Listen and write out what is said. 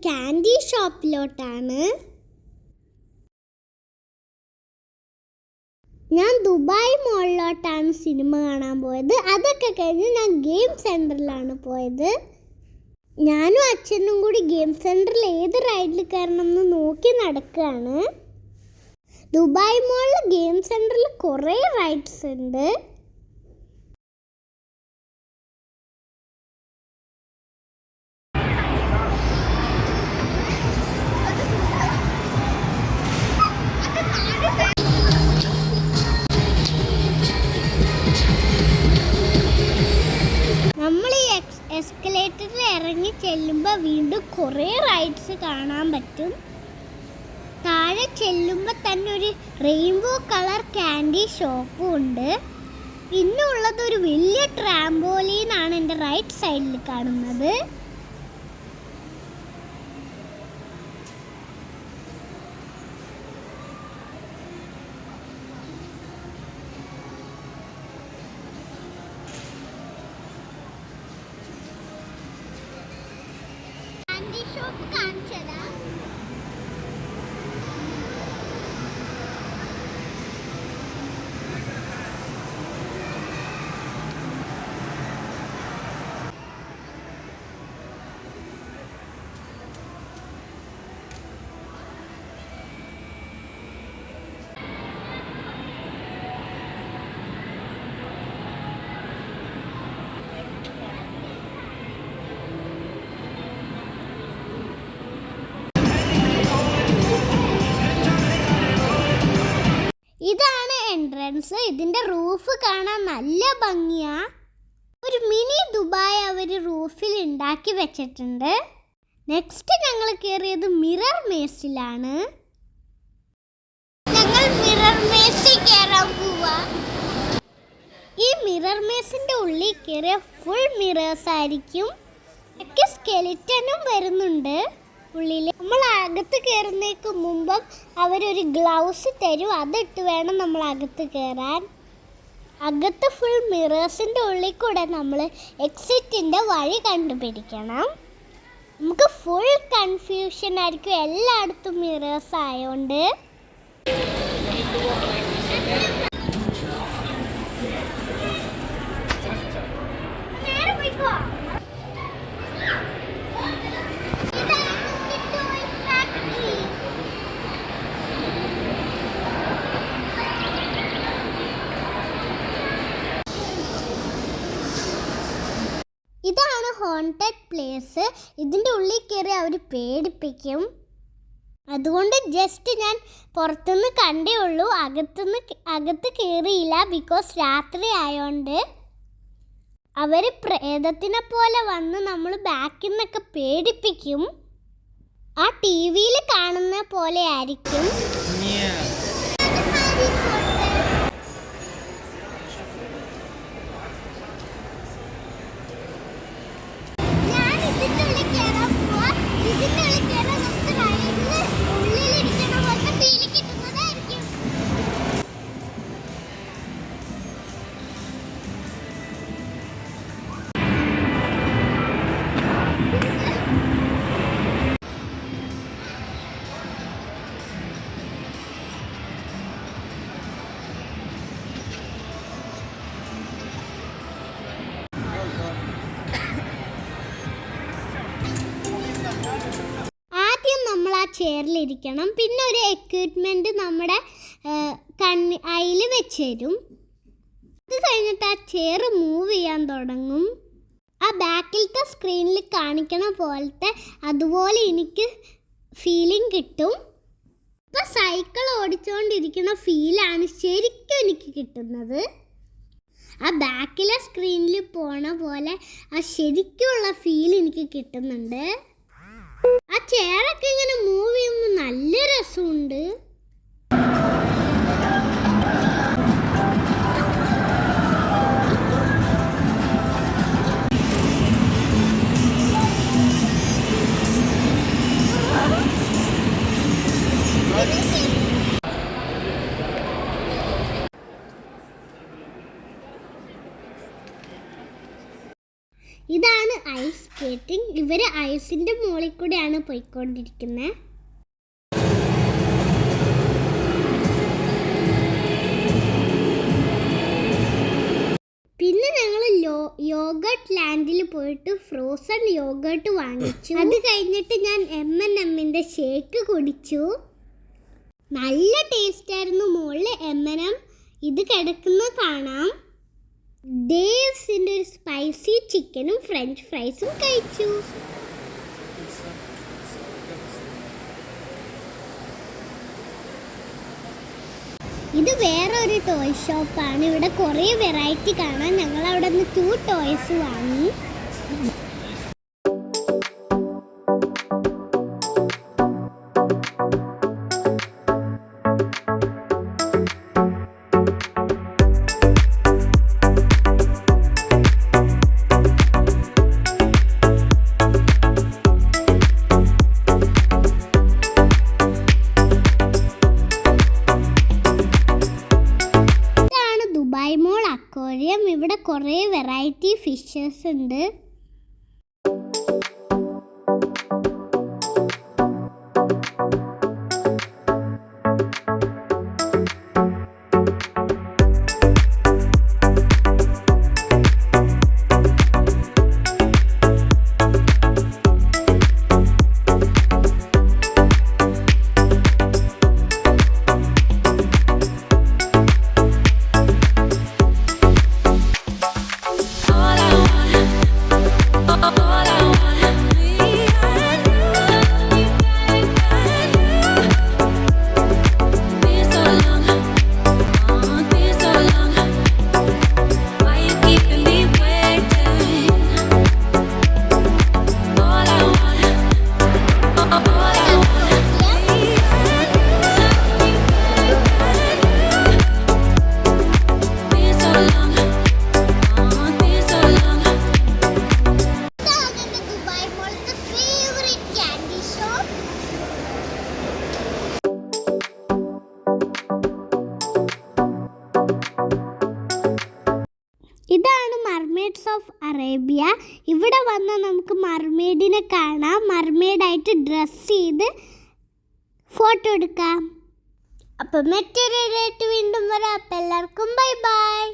Candy ഷോപ്പിലോട്ടാണ്. ഞാൻ Dubai മോളിലോട്ടാണ് cinema കാണാൻ പോയത്. അതൊക്കെ കഴിഞ്ഞ് ഞാൻ ഗെയിം സെൻറ്ററിലാണ് പോയത്. ഞാനും അച്ഛനും കൂടി ഗെയിം സെൻറ്ററിൽ ഏത് റൈഡിൽ കയറണം എന്ന് നോക്കി നടക്കുകയാണ്. ദുബായ് മോളിൽ ഗെയിം സെൻറ്ററിൽ കുറേ റൈഡ്സ് ഉണ്ട്. നമ്മൾ ഈ എസ്കലേറ്ററിൽ ഇറങ്ങി ചെല്ലുമ്പോൾ വീണ്ടും കുറേ റൈഡ്സ് കാണാൻ പറ്റും. താഴെ ചെല്ലുമ്പോൾ തന്നെ ഒരു റെയിൻബോ കളർ ക്യാൻഡി ഷോപ്പും ഉണ്ട്. പിന്നെ ഉള്ളത് ഒരു വലിയ ട്രാംപോലീനാണ് എൻ്റെ റൈറ്റ് സൈഡിൽ കാണുന്നത്. ഷോപ്പ് കാണിച്ചതാ. ഇതാണ് എൻട്രൻസ്. ഇതിൻ്റെ റൂഫ് കാണാൻ നല്ല ഭംഗിയാ. ഒരു മിനി ദുബായ് അവർ റൂഫിൽ ഉണ്ടാക്കി വെച്ചിട്ടുണ്ട്. നെക്സ്റ്റ് ഞങ്ങൾ കയറിയത് മിറർ മേസിലാണ്. ഞങ്ങൾ മിറർ മേസിൽ കയറാൻ പോവാ. ഈ മിറർ മേസിൻ്റെ ഉള്ളിൽ കയറിയ ഫുൾ മിറേഴ്സ് ആയിരിക്കും. ഒക്കെ സ്കെലിറ്റനും വരുന്നുണ്ട് ഉള്ളിൽ. നമ്മൾ അകത്ത് കയറുന്നതിന് മുമ്പ് അവരൊരു ഗ്ലൗസ് തരും. അതിട്ട് വേണം നമ്മൾ അകത്ത് കയറാൻ. അകത്ത് ഫുൾ മിറേഴ്സിൻ്റെ ഉള്ളിൽ കൂടെ നമ്മൾ എക്സിറ്റിൻ്റെ വഴി കണ്ടുപിടിക്കണം. നമുക്ക് ഫുൾ കൺഫ്യൂഷൻ ആയിരിക്കും എല്ലായിടത്തും മിറേഴ്സ് ആയതുകൊണ്ട്. ഇതാണ് ഹോണ്ടഡ് പ്ലേസ്. ഇതിൻ്റെ ഉള്ളിൽ കയറി അവർ പേടിപ്പിക്കും. അതുകൊണ്ട് ജസ്റ്റ് ഞാൻ പുറത്തുനിന്ന് കണ്ടേ ഉള്ളൂ. അകത്ത് കയറിയില്ല. ബിക്കോസ് രാത്രി ആയതുകൊണ്ട് അവർ പ്രേതത്തിനെ പോലെ വന്ന് നമ്മൾ ബാക്കിൽ നിന്നൊക്കെ പേടിപ്പിക്കും. ആ ടി വിയിൽ കാണുന്ന പോലെ ആയിരിക്കും. ചെയറിലിരിക്കണം. പിന്നെ ഒരു എക്വിപ്മെൻറ്റ് നമ്മുടെ അയിൽ വെച്ച് തരും. അത് കഴിഞ്ഞിട്ട് ആ ചെയർ മൂവ് ചെയ്യാൻ തുടങ്ങും. ആ ബാക്കിലത്തെ സ്ക്രീനിൽ കാണിക്കണ പോലത്തെ അതുപോലെ എനിക്ക് ഫീലിംഗ് കിട്ടും. ഇപ്പം സൈക്കിൾ ഓടിച്ചുകൊണ്ടിരിക്കുന്ന ഫീലാണ് ശരിക്കും എനിക്ക് കിട്ടുന്നത്. ആ ബാക്കിലെ സ്ക്രീനിൽ പോണ പോലെ ആ ശരിക്കുള്ള ഫീൽ എനിക്ക് കിട്ടുന്നുണ്ട്. ആ ചെയറൊക്കെ ഇങ്ങനെ മൂവ് ചെയ്യുമ്പോൾ നല്ല രസമുണ്ട്. ഇതാണ് ഐസ് സ്കേറ്റിംഗ്. ഇവർ ഐസിൻ്റെ മുകളിൽ കൂടെയാണ് പോയിക്കൊണ്ടിരിക്കുന്നത്. പിന്നെ ഞങ്ങൾ യോഗട്ട് ലാൻഡിൽ പോയിട്ട് ഫ്രോസൺ യോഗട്ട് വാങ്ങിച്ചു. അത് കഴിഞ്ഞിട്ട് ഞാൻ M&Mന്റെ ഷേക്ക് കുടിച്ചു. നല്ല ടേസ്റ്റ് ആയിരുന്നു. മുകളിൽ M&M ഇത് കിടക്കുന്നത് കാണാം. ഡേവ്സിൻ്റെ ഒരു സ്പൈസി ചിക്കനും ഫ്രഞ്ച് ഫ്രൈസും കഴിച്ചു. ഇത് വേറെ ഒരു ടോയ് ഷോപ്പാണ്. ഇവിടെ കുറേ വെറൈറ്റി കാണാം. ഞങ്ങൾ അവിടെ നിന്ന് 2 ടോയ്സ് വാങ്ങി. Dubai mall aquarium. ഇവിടെ കുറേ വെറൈറ്റി ഫിഷസ് ഉണ്ട്. ഇതാണ് മർമെയ്ഡ്സ് ഓഫ് അറേബ്യ. ഇവിടെ വന്നാൽ നമുക്ക് മർമെയ്ഡിനെ കാണാം. മർമെയ്ഡായിട്ട് ഡ്രസ്സ് ചെയ്ത് ഫോട്ടോ എടുക്കാം. അപ്പം മറ്റൊരു വീണ്ടും വരാം. അപ്പം എല്ലാവർക്കും ബൈ ബൈ.